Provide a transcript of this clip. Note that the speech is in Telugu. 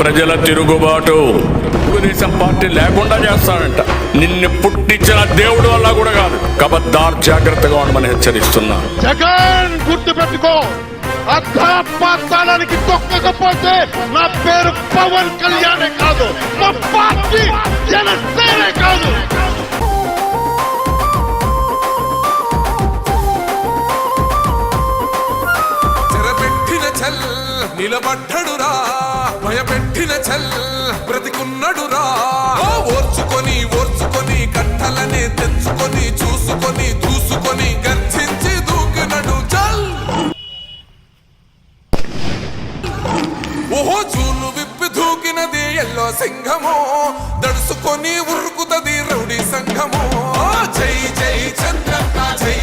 ప్రజల తిరుగుబాటు తెలుగుదేశం పార్టీ లేకుండా చేస్తాడంట. నిన్ను పుట్టించిన దేవుడు వల్ల కూడా కాదు. కబద్దార్, జాగ్రత్తగా ఉండమని హెచ్చరిస్తున్నా. జగన్ గుర్తు పెట్టుకో, అర్ధపాతాళానికి తొక్కకపోతే నా పేరు పవన్ కళ్యాణే కాదు, మా పార్టీ జనసేనే కాదు. చెరపెట్టిన చల్ నిలబడ్డడురా, భయపెట్టిన చల్ బ్రతికున్నడురా. ఓర్చుకొని ఓర్చుకొని కట్టలనే తెచ్చుకొని చూసుకొని దూసుకొని గర్జించి దూకినడు చల్. ఓహో చూలు విప్పి దూకినది ఎల్లో సింహము, దడుసుకొని ఉరుకుతది రౌడీ సంఘము. జై జై చంద్రన్న జై